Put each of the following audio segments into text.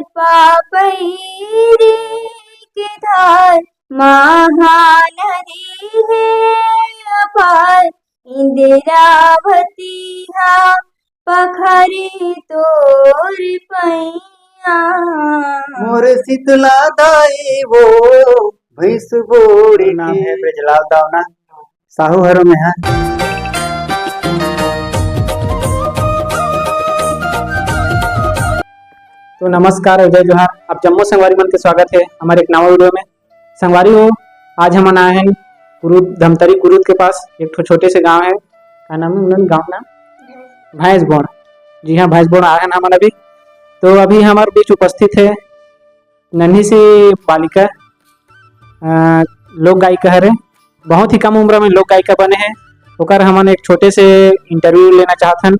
पापैरी की धार महानदी है अपार इंदिरावती हा पखरी तोर पैया। मोर शीतला दाई वो भैंस बोड़ी नाम की। है ब्रजलाल दावना, साहू हरों में है। तो नमस्कार और जय जोहार, आप जम्मू संगवारी मन के स्वागत है हमारे एक नवा वीडियो में। संगवारी हो, आज हम आए हैं कुरूद धमतरी कुरूद के पास एक छोटे से गांव है। क्या नाम है उन्होंने गांव नाम? भैंसबोड़। जी हाँ, भैंसबोड़ आए हैं हम अभी। तो अभी हमारे बीच उपस्थित है नन्ही सी बालिका, लोक गायिका है। बहुत ही कम उम्र में लोक गायिका बने हैं। ओकर हमन एक छोटे से इंटरव्यू लेना चाहतन,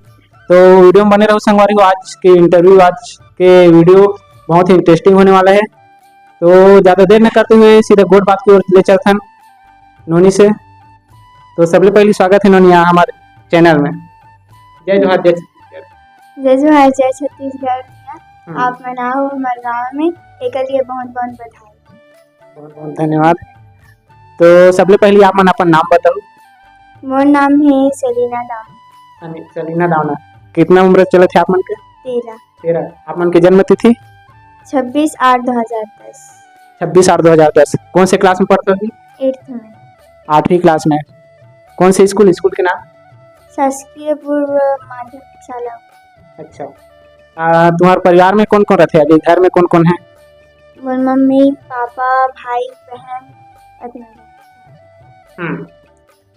तो वीडियो में बने रहो संगवारी हो। आज के इंटरव्यू, आज के वीडियो बहुत ही इंटरेस्टिंग होने वाला है। तो ज़्यादा देर न करते हुए सीधे गोट बात की ओर ले चलतन नोनी से। तो सबसे पहले स्वागत है नोनी यहाँ हमारे चैनल में। जय जोहार। जय जोहार, जय छत्तीसगढ़। आप मनाओ हमारे गाँव में, एक लिए बहुत बहुत बधाई। बहुत बहुत धन्यवाद। तो सबसे पहले आप मन अपन नाम बताओ। मोर नाम है सेलिना दाम। सलीना दावना। कितना उम्र चले थे आप मन के? 13। 13। आप मन की जन्म तिथि? 26/8/2010। 26/8/2010। कौन से क्लास में पढ़ते हो? 8th में। 8वीं क्लास में। कौन से स्कूल के नाम? शासकीय पूर्व माध्यमिक शाला। अच्छा। तुम्हारे परिवार में कौन कौन रहते हैं? अभी घर में कौन कौन है? मोर मम्मी पापा भाई बहन अपना।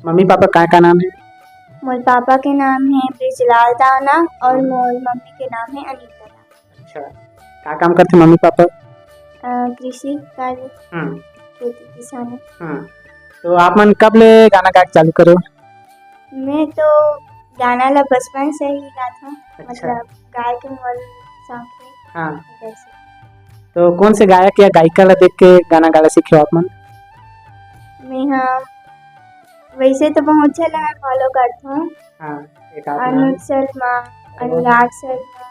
मम्मी पापा का नाम है? मोर पापा के नाम है ब्रिजलाल दाना और मोर मम्मी के नाम है अनीता दाना। अच्छा। क्या काम करते मम्मी पापा? कृषि कार्य, खेती किसानी। तो आप मन कब ले गाना गा चालू करो? मैं तो गाना ला बचपन से ही गाता हूँ। अच्छा। मतलब गाय के मोर शौक है। हाँ। वैसे। तो कौन से गायक या गायिका ला देख के गाना गाना सीखे हो आप मन? मैं हाँ वैसे तो बहुत जगह मैं फॉलो करता हूँ। हाँ, एक आप नाम। अनुज शर्मा, अनुराग शर्मा,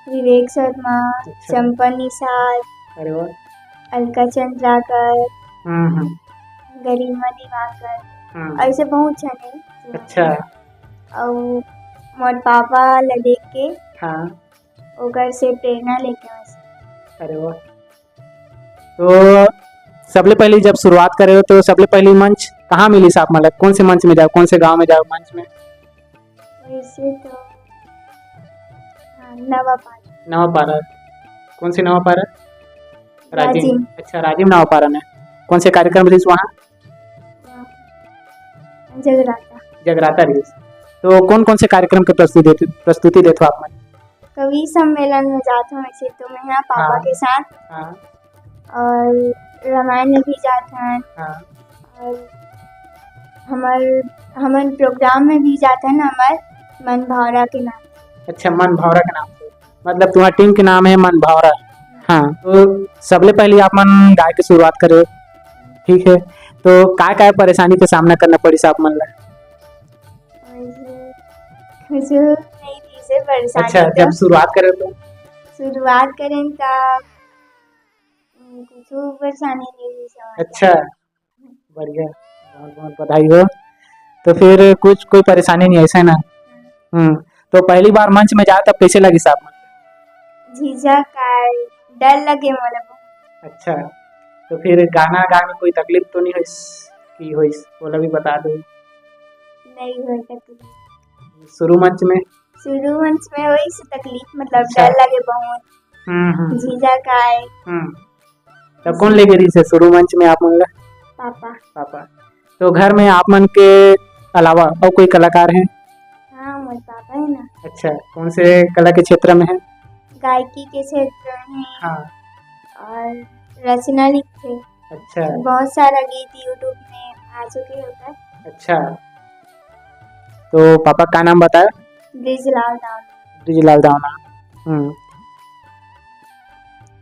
विवेक शर्मा, अच्छा। चंपा निषाद, अरे वाह। अलका चंद्राकर, हम्म। गरिमा दिवाकर, ऐसे बहुत जने। अच्छा। और मोर पापा ला देख के हाँ। ओकर से प्रेरणा लेके वैसे। अरे वाह। तो सबसे पहले जब शुरुआत करे हो तो सबसे पहली मंच कहाँ मिली साहब? मतलब कौन से मंच में जाओ, कौन से गांव में जाओ मंच में? वैसे तो हाँ, नवापारा। कौन सी नवापारा? राजिम। अच्छा, राजिम नवापारा में। कौन से कार्यक्रम रही वहाँ? जगराता रही। तो कौन कौन से कार्यक्रम के प्रस्तुति देते हो आप मन? कवि सम्मेलन में जाता हूँ वैसे तो मैं यहाँ पापा के साथ। हाँ। और रामायण में भी जाता है। हाँ। और हमारे प्रोग्राम में भी जाता है ना, हमारे मन भावरा के नाम। अच्छा, मन भावरा के नाम से। मतलब तुम्हारी टीम के नाम है मन भावरा। हाँ। तो सबसे पहले आप मन गाय की शुरुआत करे, ठीक है। तो काय परेशानी का सामना करना पड़ी साहब मन ला? कुछ नहीं थी से परेशानी। अच्छा, जब शुरुआत करे तो? शुरुआत करें तब कुछ परेशानी नहीं हुई। अच्छा, बढ़िया, बहुत बहुत बधाई हो। तो फिर कोई परेशानी नहीं, ऐसा है ना? तो पहली बार मंच में जाए तब कैसे लगी साहब? झिझक आए, डर लगे मोला बहुत। अच्छा। तो फिर गाना गाने में कोई तकलीफ तो नहीं हुई बोला भी बता दो। नहीं हुई तकलीफ। शुरू मंच में वही से तकलीफ, मतलब अच्छा। डर लगे बहुत। झिझक आए। तो कौन ले गई से शुरू मंच में आप मन ला? पापा। तो घर में आप मन के अलावा और कोई कलाकार हैं? हाँ, मेरे पापा है ना। अच्छा, कौन से कला के क्षेत्र में है? गायकी के क्षेत्र में। हाँ। और रचना लिखते। अच्छा। बहुत सारा गीत यूट्यूब में आ चुके होगा। अच्छा। तो पापा का नाम बताया? ब्रिजलाल दावना।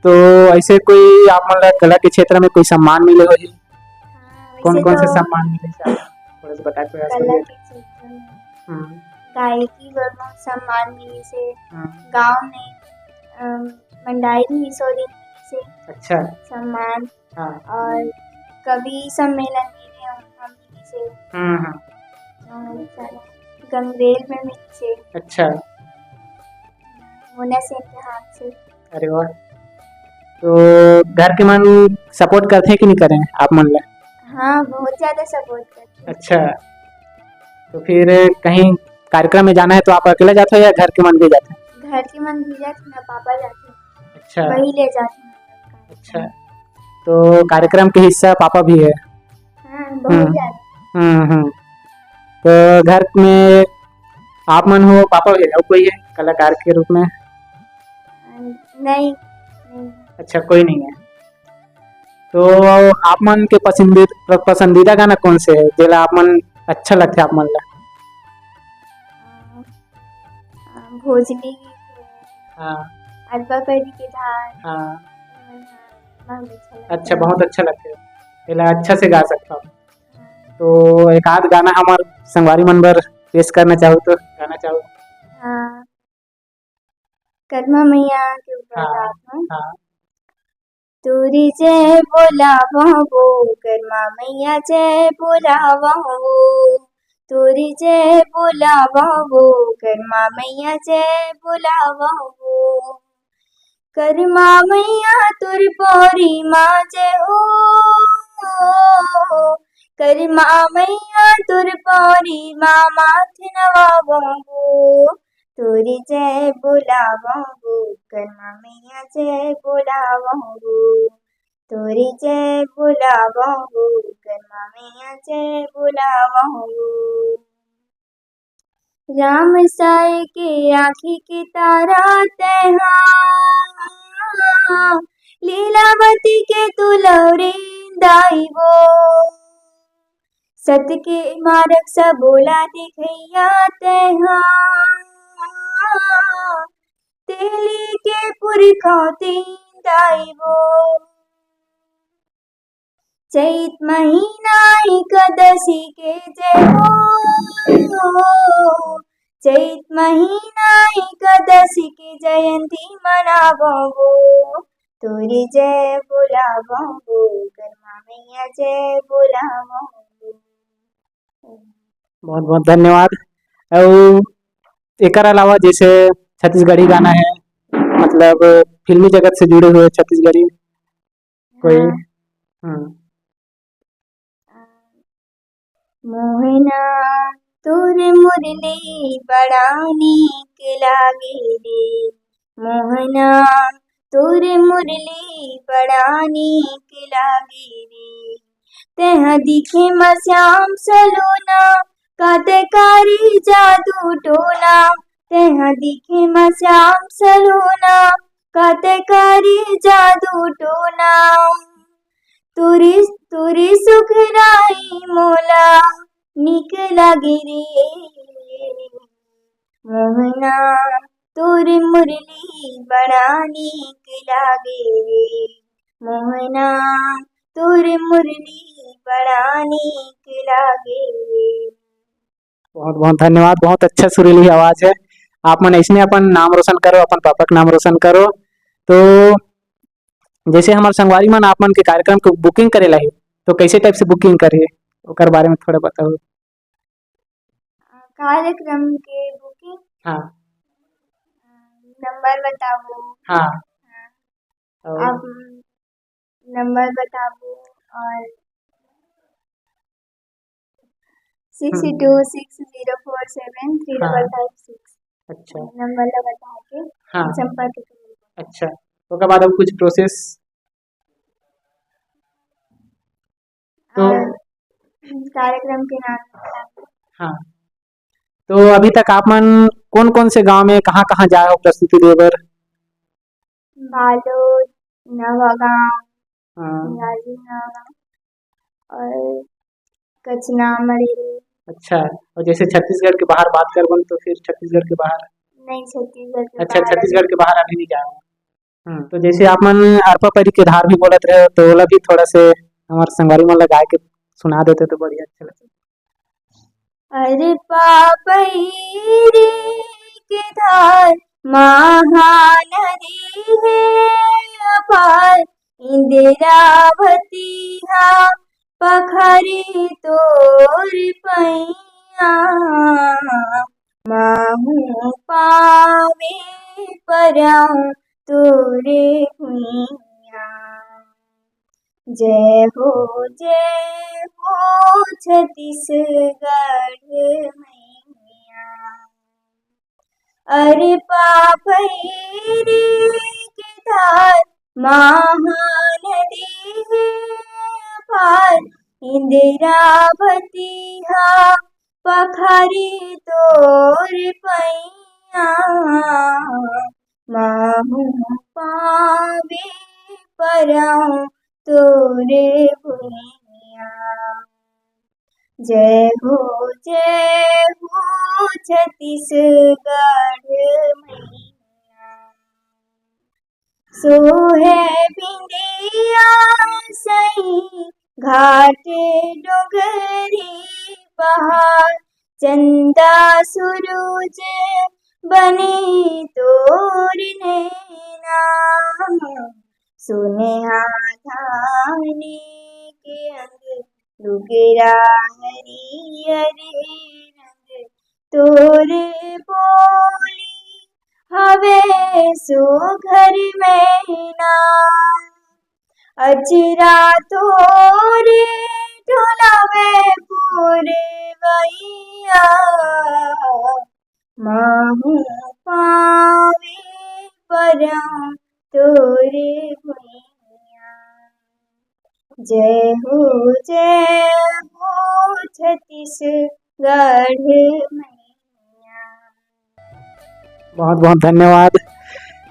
तो ऐसे कोई आप मतलब कला के क्षेत्र में कोई सम्मान मिले हो जी? कौन कौन से सम्मान मिले थोड़ा सा बता कला के क्षेत्र में गायकी पर बहुत सम्मान मिले से। गांव में मंडाई सोरी से अच्छा। सम्मान हाँ। और कवि सम्मेलन में हम से हम्म। और सारा गंगरेल में मिली से अच्छा। मोना सेन के हाथ से। अरे वाह। तो घर के मन सपोर्ट करते हैं कि नहीं करें आप मन ला? हाँ, बहुत ज़्यादा सपोर्ट करते हैं। अच्छा। तो फिर कहीं कार्यक्रम में जाना है तो आप अकेला जाते हो या घर के मन भी जाते हैं? घर के मन भी जाते ना, पापा जाते हैं, अच्छा। वही ले जाते हैं। अच्छा। तो कार्यक्रम के हिस्सा पापा भी है? हाँ, बहुत ज़्यादा। हम्म। तो घर में आप मन हो, पापा भी है और कोई है कलाकार के रूप में? नहीं। अच्छा, कोई नहीं है। तो आप मन के पसंदीदा गाना कौन से है जेला आप मन अच्छा लगता है आप मन ला? भोजली हाँ। अरबा परी के धार। हाँ। बहुत अच्छा लगता अच्छा, है। बहुत अच्छा लगता है, जेला अच्छा से गा सकता हूँ। तो एक आध गाना हमार संगवारी मन बर पेश करना चाहूँ तो गाना चाहूँ? हाँ, कदमा मैया के ऊपर हाँ। रात में हाँ। तूरी जय बोला बहू करमा मैया जय बोला बहू तूरी जय बोला बहू करमा मैया जय बोला बहू करमा मैया तुर पौरी माँ जय हो करमा मैया तुर पौरी माँ माथ नवा बहू तोरी जय बोला बहू करमा मैया जय बोला बहू तोरी जय बोला बहू करमा मैया जय बोला बहू राम साई के आँखी की तारा तैहा लीलावती के तुलौरी दाई वो सत के मारक सा बोला दिखैया तैहा तेली के पुरखौती दाई वो चैत महीना एकादशी के जय हो चैत महीना एकादशी के जयंती मनावो तोरी जय बोलावो करमा मैया जय बोलावो। बहुत बहुत धन्यवाद। और एकर अलावा जैसे छत्तीसगढ़ी गाना है, मतलब फिल्मी जगत से जुड़े हुए छत्तीसगढ़ी कोई? मोहना तोर मुरली बड़ा नीक लागे रे मोहना तोर मुरली बड़ा नीक लागे रे तेह दिखे मश्याम सलोना कतकारी जादू टोना तेह दिखे मश्याम सलोना कतकारी जादू टोना तुरी तुरी सुखराई मोला निक लागे रे मोहना तोर मुरली बड़ा निक लागे रे मोहना तोर मुरली बड़ा निक लागे रे। बहुत बहुत धन्यवाद। बहुत अच्छा सुरीली आवाज है। आप मन ऐसने अपन नाम रोशन करो, अपन पापा का नाम रोशन करो। तो जैसे हमारे संगवारी मन आप मन के कार्यक्रम के बुकिंग करेला है तो कैसे टाइप से बुकिंग करे ओकर बारे में थोड़ा बताओ। कार्यक्रम के बुकिंग हाँ। नंबर बताओ। हाँ। आप नंबर बताओ और 6260473556 अच्छा। नंबर ला बता के हाँ। संपर्क करो। अच्छा, ओकर बाद अब कुछ प्रोसेस तो और कार्यक्रम के नाम बताओ। हाँ। तो अभी तक आप मन कौन कौन से गांव में कहाँ कहाँ जाए हो प्रस्तुति देवर? बालोद नवागांव हाँ। गाजीपुर और कचना मड़ेली। अच्छा, और जैसे छत्तीसगढ़ के बाहर बात कर तो फिर छत्तीसगढ़ के बाहर? नहीं, छत्तीसगढ़ के अच्छा, बाहर छत्तीसगढ़ के बाहर अभी नहीं जाए। तो जैसे आप मन अरपा परी के धार भी बोलत रहे हो तो ओला भी थोड़ा से हमारे संगवारी मन लगा के सुना देते तो बढ़िया अच्छा लगता। अरे पापरी के धार महानदी है अपार इंदिरावती हा पखरी तोर पैया माहू पावे परऊं तोरे भुइया। जय हो छत्तीसगढ़ मैया। अरे पापैरी के धार महानदी है पार इंदिरावती हा पखरी तोर पैया माहू पावे परऊं तोरे भुइया। जय हो छत्तीसगढ़ मैया। सोहे बिंदिया सई घाटे डोगरी पहाड़ चंदा सूरज बने तोर नैना सुनेहा धानी के अंग लुगेरा हरियर रंग तोरे बोली हवे सो घर मैना। अजरा तोरे ढोलावे पूरे वैया माहू पावे परऊं तोरे भुइया। जय हो छत्तीसगढ़ मैया। बहुत बहुत धन्यवाद।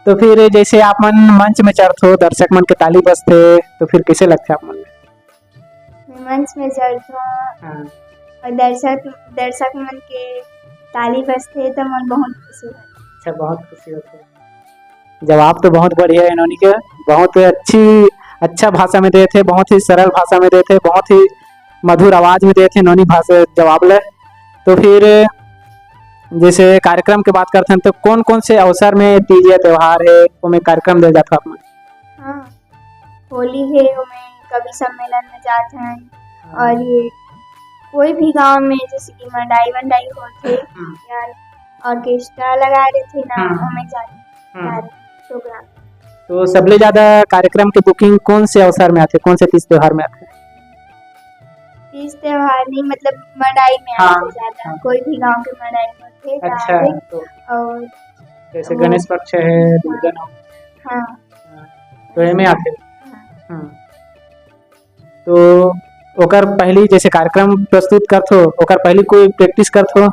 तो फिर जैसे आप मन मंच में चढ़ते हो, दर्शक मन के ताली बजते, तो फिर कैसे लगते आप मन में? मैं मंच में चढ़ती हूँ हाँ। और दर्शक मन के ताली बजते तो मन बहुत खुशी होती है। अच्छा, बहुत खुशी होती है। जवाब तो बहुत बढ़िया है इन्होंने के, बहुत अच्छा भाषा में दिए थे, बहुत ही सरल भाषा में दिए थे, बहुत ही मधुर आवाज में दिए थे इन्होंने भाषा जवाब ले। तो फिर जैसे कार्यक्रम की बात करते हैं तो कौन कौन से अवसर में तीज त्योहार है वो में कार्यक्रम दिया जाता है आप? हाँ, होली है में कवि सम्मेलन में जाते हैं और ये कोई भी गांव में जैसे कि मंडाई होते या ऑर्केस्ट्रा लगा रहे थे ना हमें जाते प्रोग्राम। तो सबसे ज्यादा कार्यक्रम की बुकिंग कौन से अवसर में आते, कौन से तीज त्योहार में आते? तीज त्योहार नहीं मतलब मंडाई में आते ज्यादा, कोई भी गांव के मंडाई में होते। अच्छा, तो और जैसे गणेश पक्ष है, दुर्गा नवमी, हाँ तो एमे आते। तो ओकर पहली जैसे कार्यक्रम प्रस्तुत करते हो, ओकर पहली कोई प्रैक्टिस करते हो?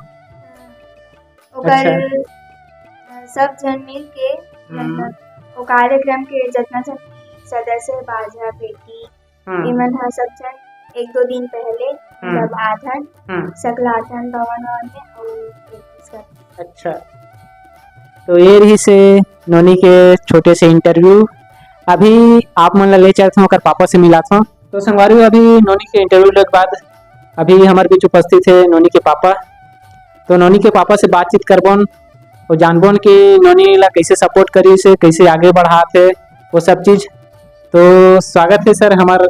ओकर सब जन मिल के मतलब वो कार्यक्रम के जितना जन सदस्य बाजा बेटी इमन हा सब जन एक दो दिन पहले जब आधन सकलाधन भवन में और प्रैक्टिस करते। अच्छा, तो ये रही से नोनी के छोटे से इंटरव्यू। अभी आप मन ले चलते हो पापा से मिला था। तो संगवारी अभी नोनी के इंटरव्यू के बाद अभी हमारे बीच उपस्थित है नोनी के पापा। तो नोनी के पापा से बातचीत करबोन और जानबोन कि नोनी ला कैसे सपोर्ट करी से, कैसे आगे बढ़ाते वो सब चीज। तो स्वागत है सर हमारे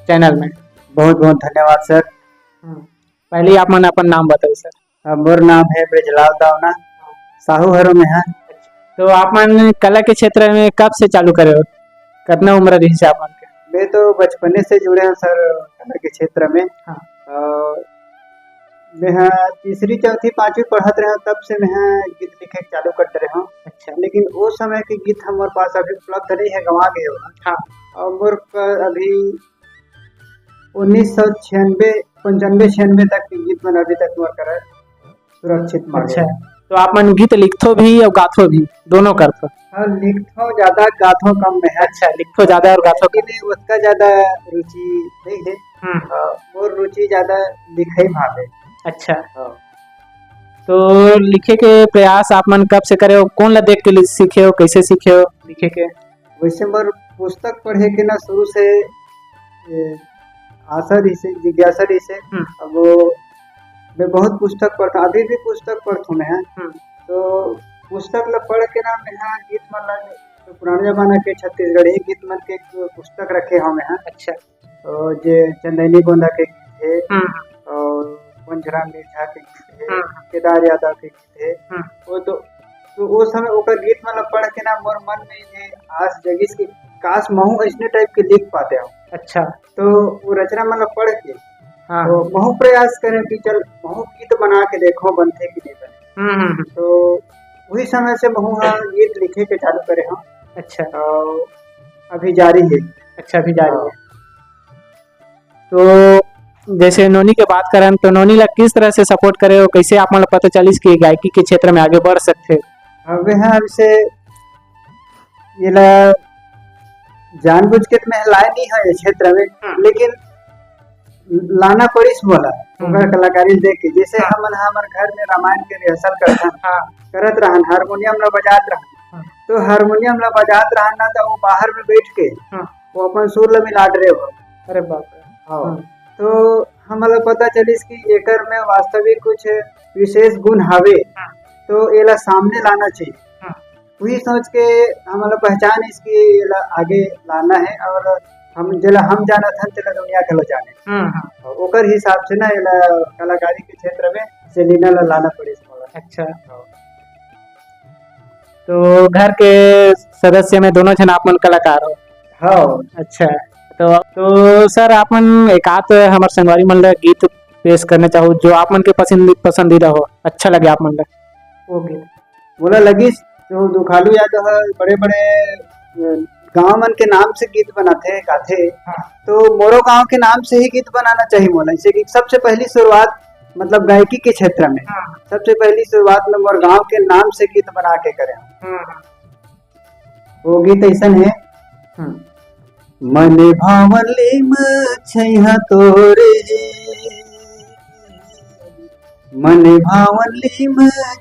चैनल में। बहुत बहुत धन्यवाद सर। पहले आप मन अपन नाम बताइए सर। मोर नाम है ब्रजलाल दावना, साहू हरो में है। तो आप मन कला के क्षेत्र में कब से चालू करे हो, कितना उम्र रही से आप मन के? मैं तो बचपने से जुड़े हैं सर कला के क्षेत्र में। मैं तीसरी चौथी पांचवी पढ़त रहे तब से मैं गीत लिखे चालू करते रहे हूँ। अच्छा, लेकिन वो समय के गीत हमारे पास अभी उपलब्ध नहीं है, गंवा गए हो। हाँ, और मोर अभी 1996 तक के गीत मैंने अभी तक मोर कर सुरक्षित मार। अच्छा, तो आप मन गीत लिखतो भी और गाथो भी, दोनों करतो? हाँ, लिखतो ज्यादा गाथो कम में है। अच्छा, लिखतो ज्यादा और गाथो कम। उसका ज्यादा रुचि नहीं है। मोर रुचि ज्यादा लिखे भावे। अच्छा, तो लिखे के प्रयास आप मन कब से करे हो, कौन ला देख के सीखे हो, कैसे सीखे हो लिखे के? वैसे मोर पुस्तक पढ़े के ना शुरू से आशा रही से, जिज्ञासा रही से। अब मैं बहुत पुस्तक पढ़ता, अभी भी पुस्तक पढ़ता मैं। तो पुस्तक ला पढ़ के ना यहाँ गीत मन ला तो पुराने जमाना के छत्तीसगढ़ी गीत मन के पुस्तक रखे हम यहाँ। अच्छा। और जे चंदैनी गोंदा के गीत है और पंचराम मिर्झा के गीत है, केदार यादव के गीत है, वो तो वो समय ओकर गीत मन ला पढ़ के ना मोर मन में ये आस जगिस कि काश महू ऐसने टाइप के लिख पाते हो। अच्छा। तो वो रचना मन ला पढ़ के तो महू प्रयास करें कि चल महू गीत बना के देखो बनते कि नहीं बने। तो वही समय से महू गीत लिखे के चालू करे हम। अच्छा। और अभी जारी है। अच्छा, अभी जारी है। तो जैसे नोनी के बात करें तो नोनी ला किस तरह से सपोर्ट करे और कैसे आप मतलब पता चलिस कि गायकी के क्षेत्र में आगे बढ़ सकते? अब यहाँ से ये ला जानबूझ के तो मैं लाए नहीं है इस क्षेत्र में, लेकिन लाना पड़िस बोला कलाकारी देख के। जैसे हमन हमारे घर में रामायण के रिहर्सल करत रहन, हारमोनियम ला बजात रहन, तो हारमोनियम ला बजात रहन ना तो वो बाहर में बैठ के वो अपन सुर ला मिला रहे हो। अरे बाप रे। हाँ। तो हमारा पता चलिस कि एकर में वास्तविक कुछ विशेष गुण हवे, तो एला सामने लाना चाहिए। वही सोच के हमारा पहचान इसकी आगे लाना है और हम जला हम जाना था चला दुनिया के लो जाने। ओकर हिसाब से ना एला कलाकारी के क्षेत्र में सेलिना ला लाना पड़े। अच्छा। तो घर के सदस्य में दोनों जन आप मन कलाकार हो? हाँ। अच्छा। तो सर आप मन एक आध हमारे संगवारी मन ला गीत पेश करना चाहो जो आप मन के पसंदीदा हो, अच्छा लगे आप मन ला वो गीत बोला लगिस। जो दुखालू यादव बड़े बड़े गांव मन के नाम से गीत बनाते गाथे। तो मोरो गांव के नाम से ही गीत बनाना चाहिए मोला। इसे कि सबसे पहली शुरुआत मतलब गायकी के क्षेत्र में सबसे पहली शुरुआत में मोर गांव के नाम से गीत बना के करें। वो गीत ऐसा है, मन भावली छैहा तोरे, मन भावली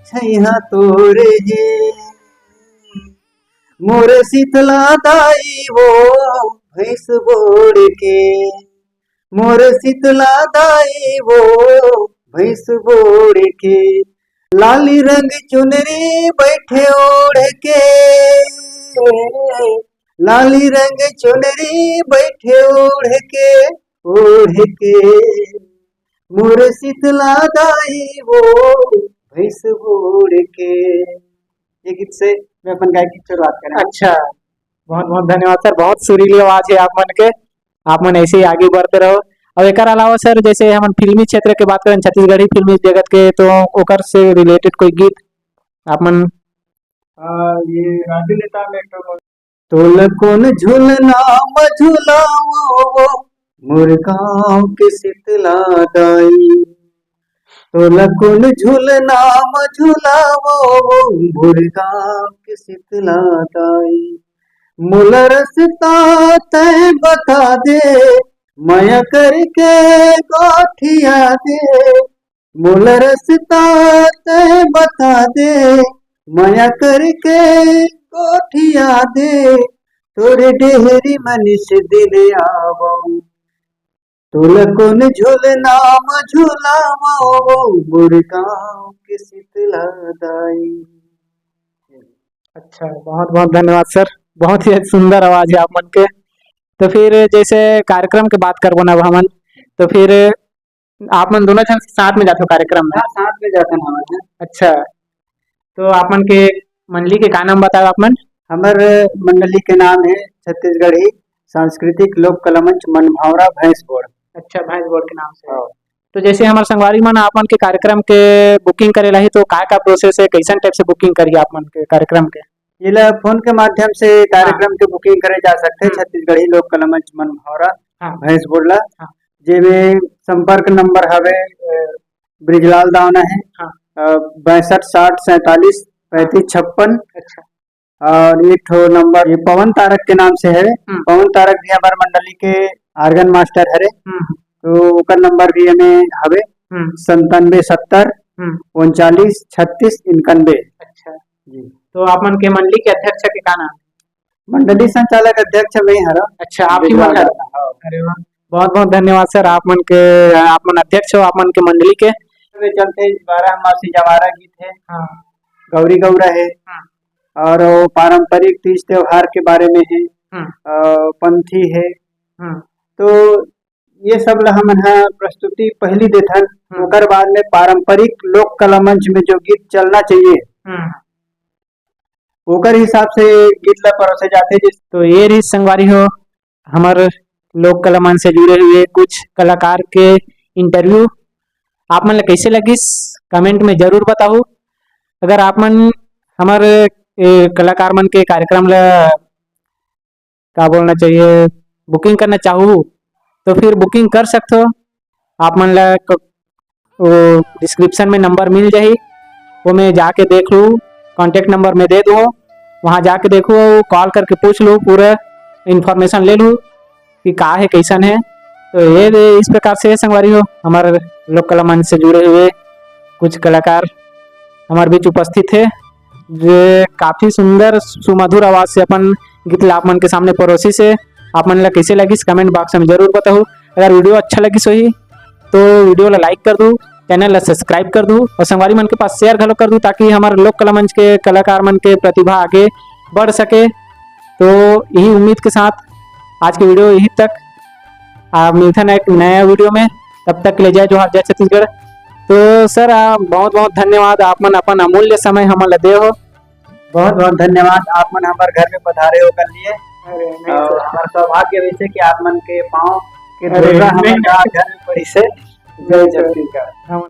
छैहा तोरे हे, मोर शीतला दाई वो भैंस बोड़ के, मोर शीतला दाई वो भैंस बोड़ के, लाली रंग चुनरी बैठे ओढ़ के, लाली रंग चुनरी बैठे ओढ़ के, मोर शीतला दाई वो भैंस बोड़ के। ये गीत से मैं अपन गायकी की शुरुआत करें। अच्छा, बहुत बहुत धन्यवाद सर। बहुत सुरीली आवाज है आप मन के, आप मन ऐसे ही आगे बढ़ते रहो। और एक अलावा सर जैसे हम फिल्मी क्षेत्र के बात करें छत्तीसगढ़ी फिल्मी जगत के, तो ओकर से रिलेटेड कोई गीत आप मन? ये राजू नेता में तोल कौन झूलना मझुलाओ मोर गाँव के शीतला दाई, तोल कौन झूलना मझुलाओ मोर गाँव के शीतला दाई, मुल रसता तय बता दे माया करके गोठिया दे, मुल रसता तय बता दे माया करके गोठिया दे, तोरे डेहरी मनीष दिल आवो, तोल कौन झूलना मझुलाओ मोर गाँव के शीतला दाई। अच्छा, बहुत बहुत धन्यवाद सर। बहुत ही सुंदर आवाज है आप मन के। तो फिर जैसे कार्यक्रम की बात करबो ना हमन, तो फिर आप मन दोनों जन साथ में जाते हो कार्यक्रम में? साथ में जाते हैं। अच्छा, तो आप मन के मंडली के का नाम बताओ आप मन? हमारे मंडली के नाम है छत्तीसगढ़ी सांस्कृतिक लोक कला मंच मनभावरा भैंस बोर्ड। अच्छा, भैंस बोर्ड के नाम से। तो जैसे हमारे संगवारी मन आप मन के कार्यक्रम के बुकिंग करेला ही, तो का प्रोसेस है, कैसन टाइप से बुकिंग करिए आप मन के कार्यक्रम के? ये फोन के माध्यम से कार्यक्रम के बुकिंग करे जा सकते हैं। छत्तीसगढ़ी लोक कला मंच मनभावरा भैंस बोर्ड ला, जेमे संपर्क नंबर हवे ब्रिजलाल दावना है 62 60 47 35 56। और एक ठो नंबर ये पवन तारक के नाम से है। पवन तारक भी हमारे मंडली के आर्गन मास्टर है, तो ओकर नंबर भी हमें हवे 97 70 39 36 91। अच्छा जी। तो आप मन के मंडली के अध्यक्ष के का नाम? मंडली संचालक अध्यक्ष मैं हरा। अच्छा, आप ही मन? अरे वाह, बहुत बहुत धन्यवाद सर। आप मन अध्यक्ष हो आप मन के मंडली के। चलते 12 मासी जवारा गीत है। गौरी गौरा है, और वो पारंपरिक तीज त्योहार के बारे में है, पंथी है। तो ये सब ला हमन हा प्रस्तुति पहली देथन, ओकर बाद में पारंपरिक लोक कला मंच में जो गीत चलना चाहिए ओकर हिसाब से गीत ला परोसे जाते। तो ये रही संगवारी हो हमार लोक कला मंच से जुड़े हुए कुछ कलाकार के इंटरव्यू। आप मन ला कैसे लगिस कमेंट में जरूर बताओ। अगर आप मन हमारे कलाकार मन के कार्यक्रम ला का बोलना चाहिए बुकिंग करना चाहो तो फिर बुकिंग कर सकते हो। आप मन ला डिस्क्रिप्शन में नंबर मिल जाही, वो मैं जाके देख लूँ, कॉन्टेक्ट नंबर में दे दूँ, वहाँ जाके देखो, कॉल करके पूछ लूँ, पूरा इन्फॉर्मेशन ले लूँ कि का है कैसन है। तो ये इस प्रकार से संगवारी हो हमारे लोक कला मंच से जुड़े हुए कुछ कलाकार हमारे बीच उपस्थित है, जो काफ़ी सुंदर सुमधुर आवाज़ से अपन गीत ला आप मन के सामने परोसी से। आप मन ला कैसे लगी कमेंट बॉक्स में जरूर बताओ। अगर वीडियो अच्छा लगी सही तो वीडियो ला लाइक कर दूँ, चैनल ला सब्सक्राइब कर दूँ और संगवारी मन के पास शेयर घलो कर दूँ, ताकि हमारे लोक कला मंच के कलाकार मन के प्रतिभा आगे बढ़ सके। तो यही उम्मीद के साथ आज की वीडियो यही तक, आप मिलते हैं एक नया वीडियो में। तब तक ले जाए जोहार, जय छत्तीसगढ़। तो सर बहुत बहुत धन्यवाद, आप मन अपन अमूल्य समय हम ला दे हो। बहुत बहुत धन्यवाद, आप मन हमारे घर में पधारे हो कर लिए। हमारा सौभाग्य वैसे कि आप मन के पाँव के घर में पड़ी से। जय छत्तीसगढ़।